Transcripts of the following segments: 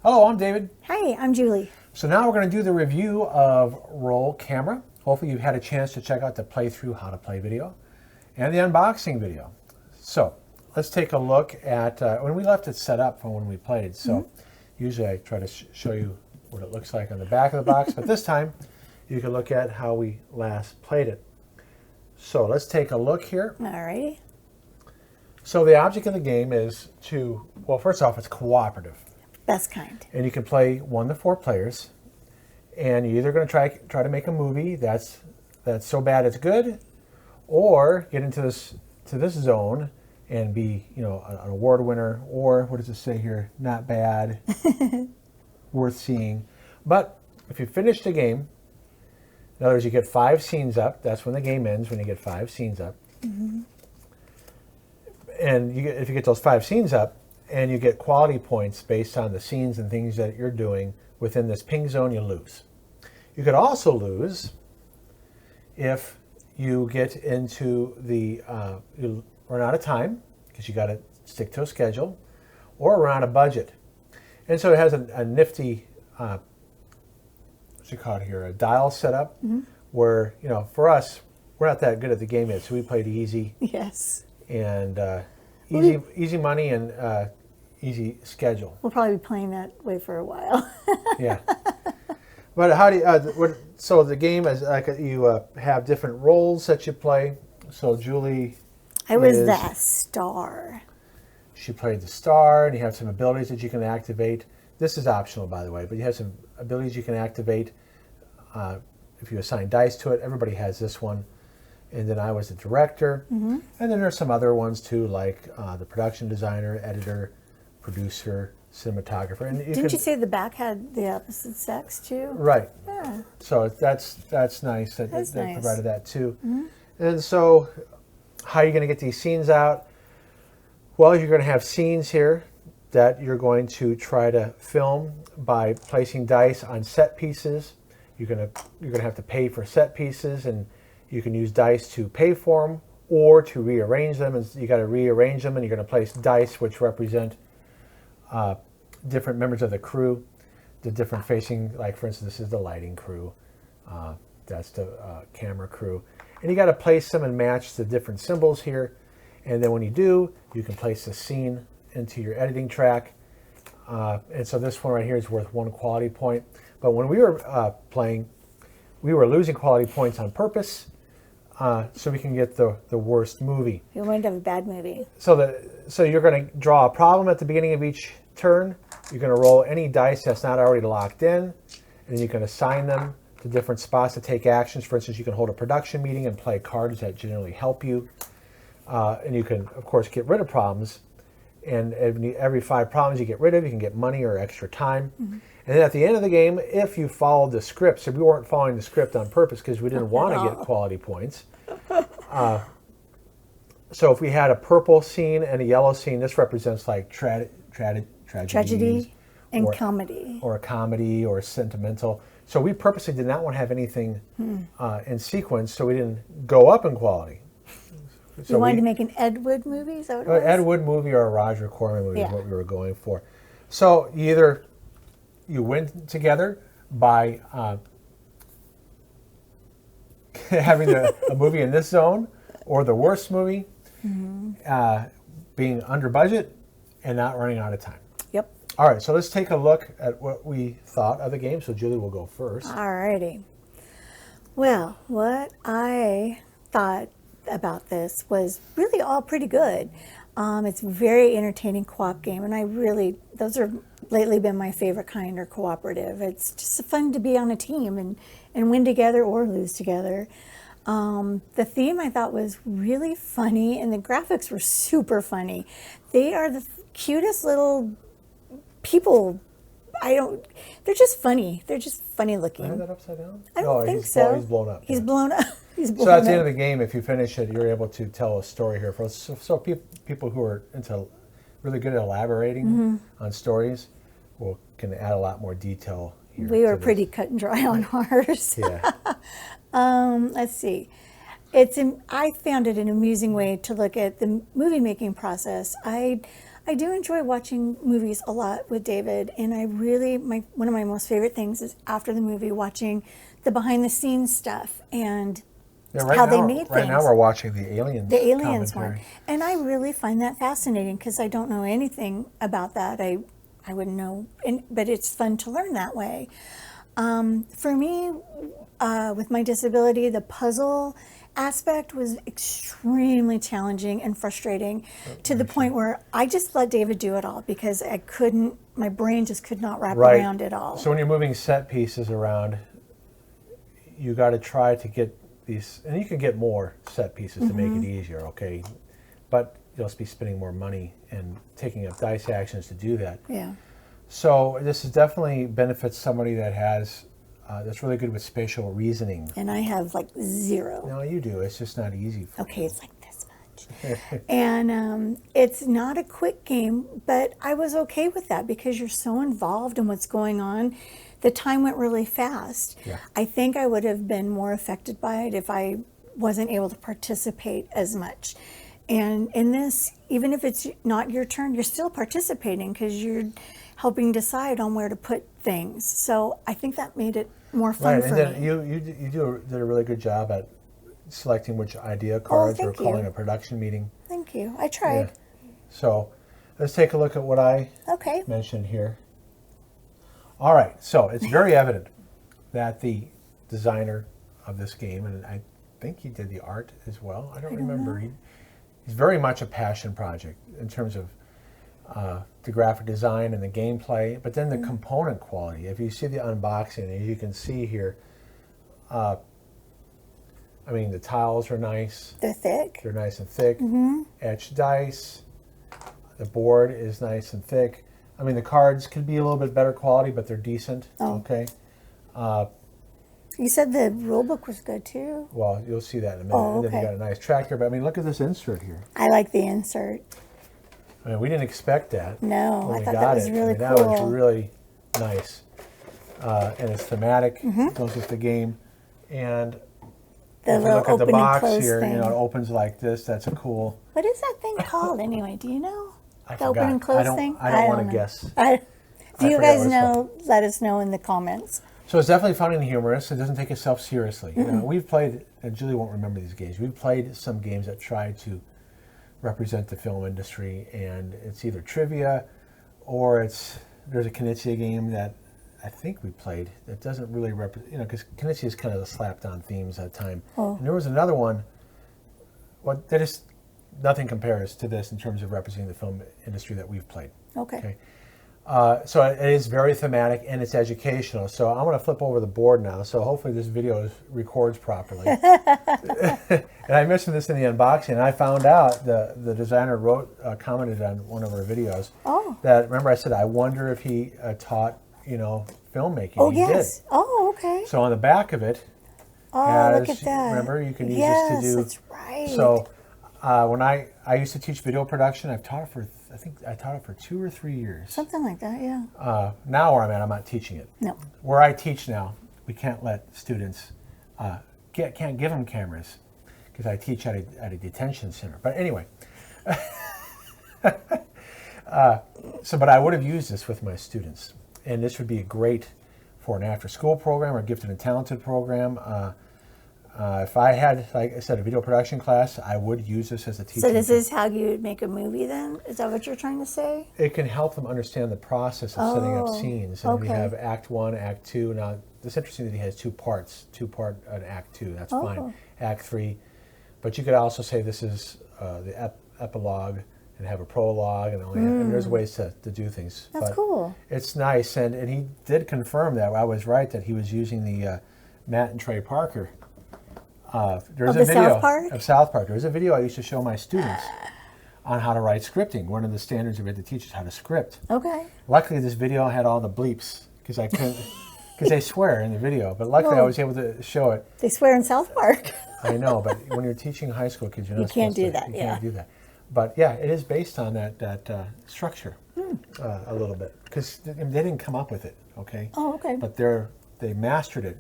Hello, I'm David. Hi, I'm Julie. So now we're going to do the review of Roll Camera. Hopefully you've had a chance to check out the playthrough how to play video and the unboxing video. So let's take a look at, when we left it set up from when we played. So usually I try to show you what it looks like on the back of the box, but this time you can look at how we last played it. So let's take a look here. Alrighty. So the object of the game is to, well, first off, it's cooperative. Best kind. And you can play 1 to 4 players, and you're either going to try to make a movie that's so bad it's good, or get into this zone and be, you know, an award winner, or what does it say here? Not bad, worth seeing. But if you finish the game, in other words, you get 5 scenes up. That's when the game ends, when you get 5 scenes up. And if you get those 5 scenes up, and you get quality points based on the scenes and things that you're doing within this ping zone, you lose. You could also lose if you get into the, you run out of time, because you got to stick to a schedule, or run out of budget. And so it has a nifty, what's it called here, a dial setup, where, you know, for us, we're not that good at the game yet, so we played easy. Yes. And easy money and easy schedule. We'll probably be playing that way for a while. Yeah. But how do you, so the game is like you have different roles that you play. So Julie, I was the star. She played the star, and you have some abilities that you can activate. This is optional, by the way, but you have some abilities you can activate if you assign dice to it. Everybody has this one. And then I was the director. And then there's some other ones too, like the production designer, editor, producer, cinematographer. And Didn't you say the back had the opposite sex too? Right. Yeah. So that's nice that That's they nice. provided that too. And so how are you going to get these scenes out? Well, you're going to have scenes here that you're going to try to film by placing dice on set pieces. You're going to have to pay for set pieces, and you can use dice to pay for them or to rearrange them. And you got to rearrange them, and you're going to place dice which represent different members of the crew, the different facing, like for instance, this is the lighting crew, that's the camera crew. And you got to place them and match the different symbols here. And then when you do, you can place the scene into your editing track. And so this one right here is worth 1 quality point. But when we were playing, we were losing quality points on purpose, so we can get the worst movie. You wanted to have a bad movie. So you're going to draw a problem at the beginning of each turn. You're going to roll any dice that's not already locked in, and you can assign them to different spots to take actions. For instance, you can hold a production meeting and play cards that generally help you. And you can, of course, get rid of problems. And every 5 problems you get rid of, you can get money or extra time. And then at the end of the game, if you followed the script, so we weren't following the script on purpose because we didn't want to get quality points. So if we had a purple scene and a yellow scene, this represents like tragedy and comedy. Or a comedy or sentimental. So we purposely did not want to have anything in sequence, so we didn't go up in quality. So you wanted to make an Ed Wood movie? Is that what it was? Ed Wood movie or a Roger Corman movie is what we were going for. So either you win together by having a movie in this zone, or the worst movie being under budget and not running out of time. Yep. All right, so let's take a look at what we thought of the game. So Julie will go first. All righty. Well, what I thought about this was really all pretty good. It's a very entertaining co-op game, and those are lately been my favorite kind, or cooperative. It's just fun to be on a team and win together or lose together. The theme I thought was really funny, and the graphics were super funny. They are the cutest little people. They're just funny. They're just funny looking. Is that upside down? I don't think so. He's blown up. He's blown up. So at the end of the game, if you finish it, you're able to tell a story here. So people who are really good at elaborating on stories can add a lot more detail here. We were pretty cut and dry on ours. Yeah. Let's see. I found it an amusing way to look at the movie making process. I do enjoy watching movies a lot with David, and I really one of my most favorite things is after the movie watching the behind the scenes stuff and how they made right things. now we're watching the Aliens one, and I really find that fascinating because I don't know anything about that. I wouldn't know, but it's fun to learn that way. For me, with my disability, the puzzle aspect was extremely challenging and frustrating to the point where I just let David do it all because my brain just could not wrap around it all. So when you're moving set pieces around, you got to try to get these, and you can get more set pieces to make it easier, okay? But you'll be spending more money and taking up dice actions to do that. Yeah. So this is definitely benefits somebody that has that's really good with spatial reasoning. And I have like zero. No, you do. It's just not easy. Okay, it's like this much. And it's not a quick game, but I was okay with that because you're so involved in what's going on. The time went really fast. Yeah. I think I would have been more affected by it if I wasn't able to participate as much. And in this, even if it's not your turn, you're still participating because you're helping decide on where to put things. So I think that made it more fun for me. And then you did a really good job at selecting which idea cards or calling a production meeting. Thank you. I tried. Yeah. So let's take a look at what I Okay. mentioned here. All right, so it's very evident that the designer of this game, and I think he did the art as well. I don't remember. He's very much a passion project in terms of the graphic design and the gameplay, but then the component quality. If you see the unboxing, as you can see here, I mean, the tiles are nice. They're thick. They're nice and thick. Etched dice. The board is nice and thick. I mean, the cards could be a little bit better quality, but they're decent. Okay. You said the rulebook was good too. Well, you'll see that in a minute. And then you got a nice tracker. But I mean, look at this insert here. I like the insert. I mean, we didn't expect that. No, when I we thought got that was it. really That cool. was really nice. And it's thematic. It goes with the game. And The if you little look at the open and box close here, thing. it opens like this. That's a cool. What is that thing called anyway? Do you know? I The open forgot. and close thing? I don't want to know. guess. Do I you forget guys what it's know? Let us know in the comments. So it's definitely fun and humorous. It doesn't take itself seriously. You know, we've played, and Julie won't remember these games. We've played some games that try to represent the film industry, and it's either trivia or there's a Knizia game that I think we played that doesn't really represent, because Knizia is kind of the slapped on themes at the time. And there was another one, nothing compares to this in terms of representing the film industry that we've played. Okay. So it is very thematic and it's educational. So I'm going to flip over the board now. So hopefully this video records properly. And I mentioned this in the unboxing. And I found out the designer commented on one of our videos. That remember I said I wonder if he taught filmmaking. Oh, he yes. did. Oh, okay. So on the back of it, Look at that. Remember you can use yes, this to do. that's right. So when I used to teach video production, I taught it for 2 or 3 years. Something like that, yeah. Now where I'm at, I'm not teaching it. No. Where I teach now, we can't let students, can't give them cameras because I teach at a detention center. But anyway, but I would have used this with my students. And this would be great for an after-school program or a gifted and talented program. If I had, like I said, a video production class, I would use this as a teaching. So this is how you would make a movie then? Is that what you're trying to say? It can help them understand the process of setting up scenes. And we have Act 1, Act 2. Now, it's interesting that he has two parts, an Act 2. That's fine. Act 3. But you could also say this is the epilogue and have a prologue. And there's ways to do things. That's cool. It's nice. And he did confirm that. I was right that he was using the Matt and Trey Parker. There's a video of South Park. There's a video I used to show my students on how to write scripting. One of the standards we had to teach is how to script. Okay. Luckily, this video had all the bleeps because I couldn't, because they swear in the video. But luckily, I was able to show it. They swear in South Park. I know, but when you're teaching high school kids, you can't do that. You can't do that. But yeah, it is based on that structure a little bit because they didn't come up with it. Okay. Oh, okay. But they mastered it.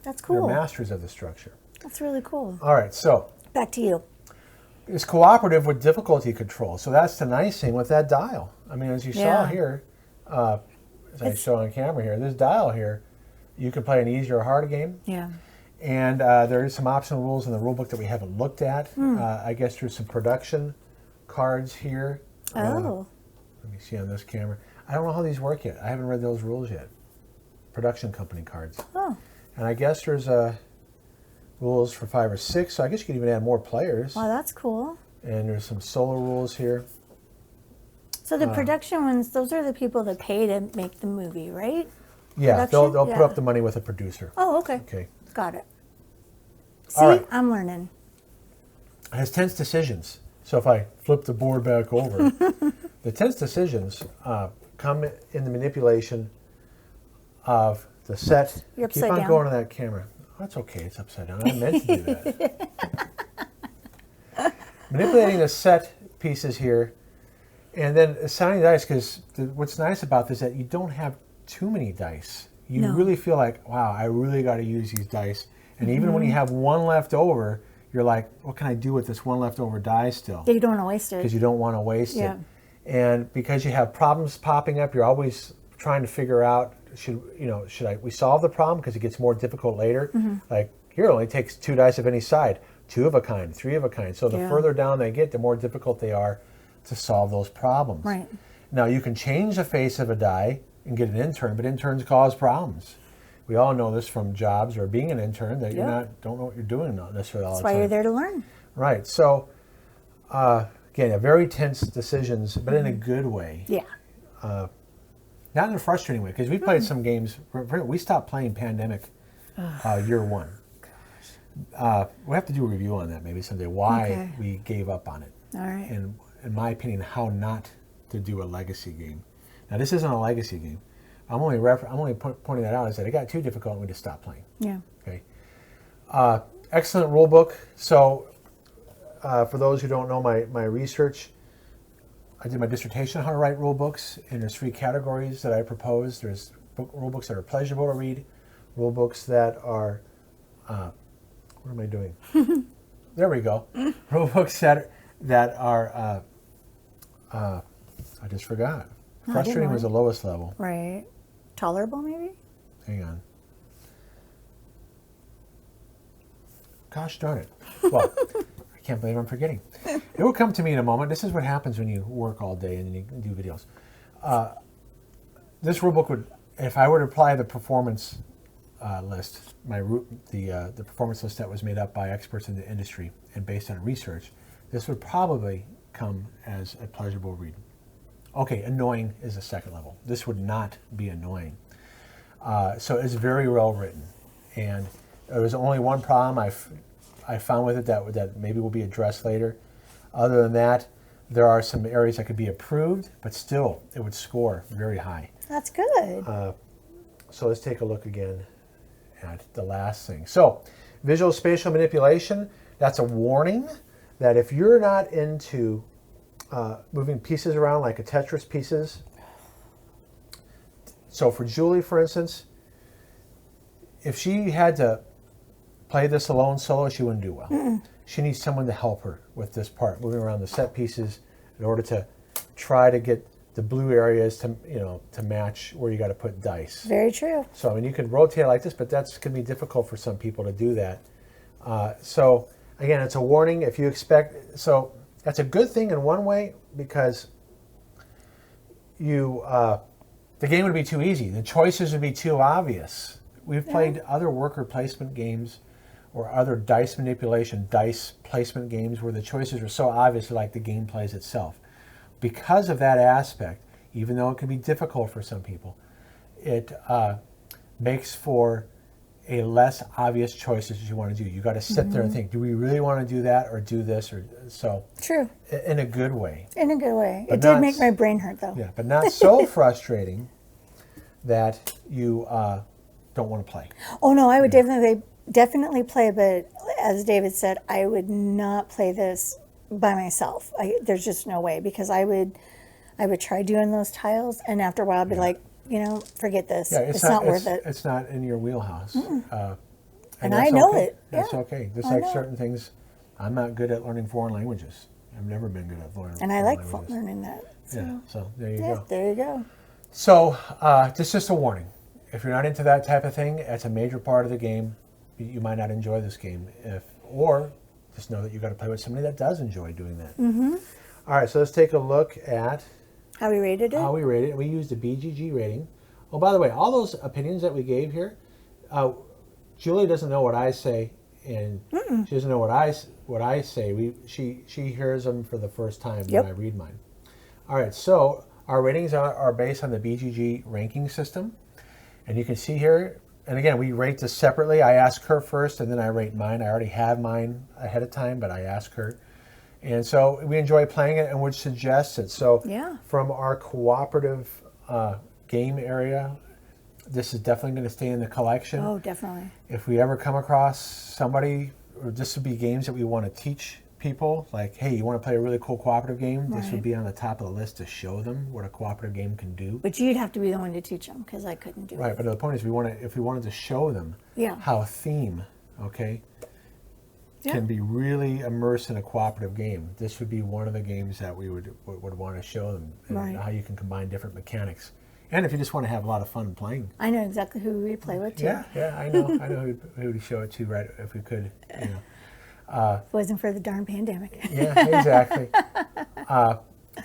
That's cool. They're masters of the structure. That's really cool. All right, so Back to you. it's cooperative with difficulty control. So that's the nice thing with that dial. I mean, as you saw here, as I show on camera here, this dial here, you can play an easier or harder game. Yeah. And there is some optional rules in the rulebook that we haven't looked at. I guess there's some production cards here. Oh. Let me see on this camera. I don't know how these work yet. I haven't read those rules yet. Production company cards. Oh. And I guess there's rules for 5 or 6. So I guess you could even add more players. Wow, that's cool. And there's some solo rules here. So the production ones, those are the people that pay to make the movie, right? Yeah, Production? they'll put up the money with a producer. Oh, okay. Okay. Got it. See, All right. I'm learning. It has tense decisions. So if I flip the board back over, the tense decisions come in the manipulation of the set. You're Keep upside on down. going to that camera. Oh, that's okay. It's upside down. I meant to do that. Manipulating the set pieces here, and then assigning dice. Because what's nice about this is that you don't have too many dice. You No. really feel like, wow, I really got to use these dice. And even when you have one left over, you're like, what can I do with this one left over die still? Yeah, you don't want to waste it. Because you don't want to waste Yeah. it. And because you have problems popping up, you're always trying to figure out, should we solve the problem because it gets more difficult later? Like here, it only takes 2 dice of any side, 2 of a kind, 3 of a kind. So the Yeah. further down they get, the more difficult they are to solve those problems. Right. Now you can change the face of a die and get an intern, but interns cause problems. We all know this from jobs or being an intern that Yeah. don't know what you're doing necessarily all That's the why time. you're there to learn. Right. So, again, very tense decisions, but in a good way. Yeah. Not in a frustrating way, because we played some games. We stopped playing Pandemic year 1. We'll have to do a review on that maybe someday, why Okay. we gave up on it. All right. And in my opinion, how not to do a legacy game. Now, this isn't a legacy game. I'm only pointing that out is that it got too difficult and we just stopped playing. Yeah. Okay. Excellent rule book. So, for those who don't know my research, I did my dissertation on how to write rule books, and there's 3 categories that I proposed. There's rule books that are pleasurable to read, rule books that are, what am I doing? There we go. Rule books that are, I just forgot. No, I didn't Frustrating was the worry. lowest level. Right. Tolerable, maybe? Hang on. Gosh darn it. Well, I can't believe I'm forgetting. It will come to me in a moment. This is what happens when you work all day and you do videos. This rulebook would, if I were to apply the performance list, the performance list that was made up by experts in the industry and based on research, this would probably come as a pleasurable read. Okay, annoying is the second level. This would not be annoying. So it's very well written. And there was only one problem I found with it that maybe will be addressed later. Other than that, there are some areas that could be improved, but still it would score very high. That's good. So let's take a look again at the last thing. So visual spatial manipulation, that's a warning that if you're not into moving pieces around like a Tetris pieces. So for Julie, for instance, if she had to play this alone solo, she wouldn't do well. She needs someone to help her with this part, moving around the set pieces in order to try to get the blue areas to match where you got to put dice. Very true. So I mean, you could rotate like this, but that's going to be difficult for some people to do that. So again, it's a warning if you expect. So that's a good thing in one way because the game would be too easy. The choices would be too obvious. We've played other worker placement games or other dice manipulation, dice placement games where the choices are so obvious like the game plays itself. Because of that aspect, even though it can be difficult for some people, it makes for a less obvious choices that you want to do. You got to sit there and think, do we really want to do that or do this or so? True. In a good way. In a good way. But It did not make my brain hurt, though. Yeah, but not so frustrating that you don't want to play. Oh, no, I would definitely play, but as David said, I would not play this by myself. There's just no way, because I would try doing those tiles, and after a while I'd be like, forget this. Yeah, it's not worth it. It's not in your wheelhouse. And I know okay. it. That's Yeah. okay. Just I like know. certain things, I'm not good at learning foreign languages. I've never been good at learning And I foreign like languages. learning that. So, Yeah, so there you yeah, go. there you go. So this is just a warning. If you're not into that type of thing, it's a major part of the game. You might not enjoy this game. Or just know that you've got to play with somebody that does enjoy doing that. Mm-hmm. All right, so let's take a look at How we rated it? how we rated it. We used a BGG rating. Oh, by the way, all those opinions that we gave here, Julie doesn't know what I say, and she doesn't know what I say. She hears them for the first time Yep. when I read mine. All right, so our ratings are based on the BGG ranking system, and you can see here. And again, we rate this separately. I ask her first, and then I rate mine. I already have mine ahead of time, but I ask her. And so we enjoy playing it and would suggest it. So Yeah. from our cooperative game area, this is definitely going to stay in the collection. Oh, definitely. If we ever come across somebody, or this would be games that we want to teach people, like, hey, you want to play a really cool cooperative game? This would Right. be on the top of the list to show them what a cooperative game can do. But you'd have to be the one to teach them because I couldn't do Right, it. but the point is, if we wanted to show them Yeah. how a theme, okay, Yeah. can be really immersed in a cooperative game, this would be one of the games that we would want to show them, and Right. how you can combine different mechanics. And if you just want to have a lot of fun playing. I know exactly who we play with too. Yeah, I know who to show it to, right, if we could, you know. If it wasn't for the darn pandemic. Yeah, exactly.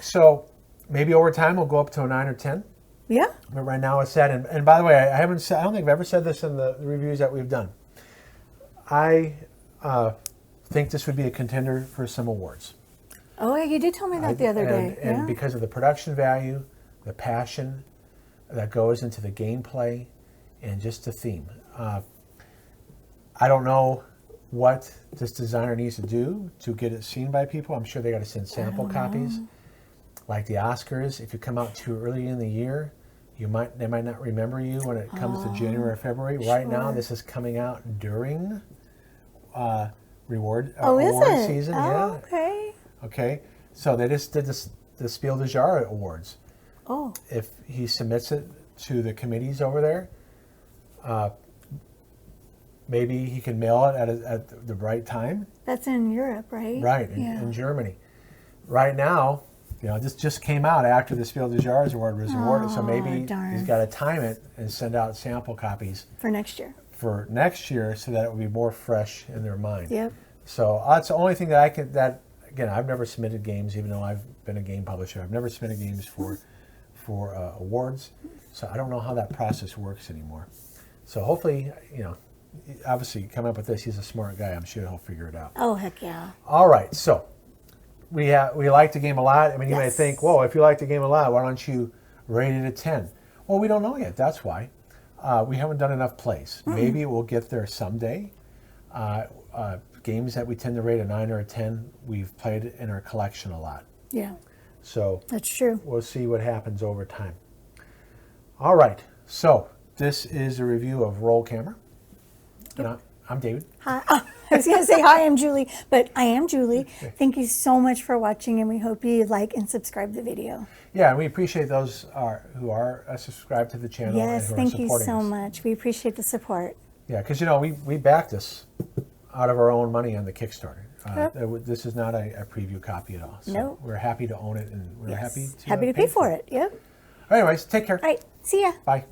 So maybe over time we'll go up to a 9 or 10. Yeah. But right now it's set. And by the way, I don't think I've ever said this in the reviews that we've done. I think this would be a contender for some awards. Oh, yeah, you did tell me that the other day. And Yeah. because of the production value, the passion that goes into the gameplay, and just the theme. I don't know what this designer needs to do to get it seen by people. I'm sure they got to send sample copies. Like the Oscars, if you come out too early in the year, they might not remember you when it comes to January or February. Right now, sure. this is coming out during award Oh, is it? season. Oh, Yeah. okay. Okay. So they just did the Spiel des Jahres awards. Oh, If he submits it to the committees over there, maybe he can mail it at the right time. that's in Europe, right? Right, in Germany. Right now, this just came out after the Spiel des Jahres award was awarded, so maybe darn. he's got to time it and send out sample copies For next year. for next year so that it will be more fresh in their mind. Yep. So that's the only thing that again, I've never submitted games, even though I've been a game publisher. I've never submitted games for awards, so I don't know how that process works anymore. So hopefully, obviously coming up with this, he's a smart guy. I'm sure he'll figure it out. Oh, heck yeah. All right, so we like the game a lot. I mean, you may Yes. think, whoa, if you like the game a lot, why don't you rate it a 10? Well, we don't know yet. That's why. We haven't done enough plays. Maybe we'll get there someday. Games that we tend to rate a 9 or a 10, we've played in our collection a lot. Yeah, So that's true. we'll see what happens over time. All right, so this is a review of Roll Camera. And I'm David. Hi. Oh, I was going to say hi, I'm Julie, but I am Julie. Thank you so much for watching, and we hope you like and subscribe the video. Yeah, and we appreciate those who are subscribed to the channel. Yes, and who thank are you supporting so us. much. We appreciate the support. Yeah, because we backed this out of our own money on the Kickstarter. Yep. This is not a preview copy at all. So No. we're happy to own it, and we're Yes. happy to Happy to pay for it. Yep. Anyways, take care. All right. See ya. Bye.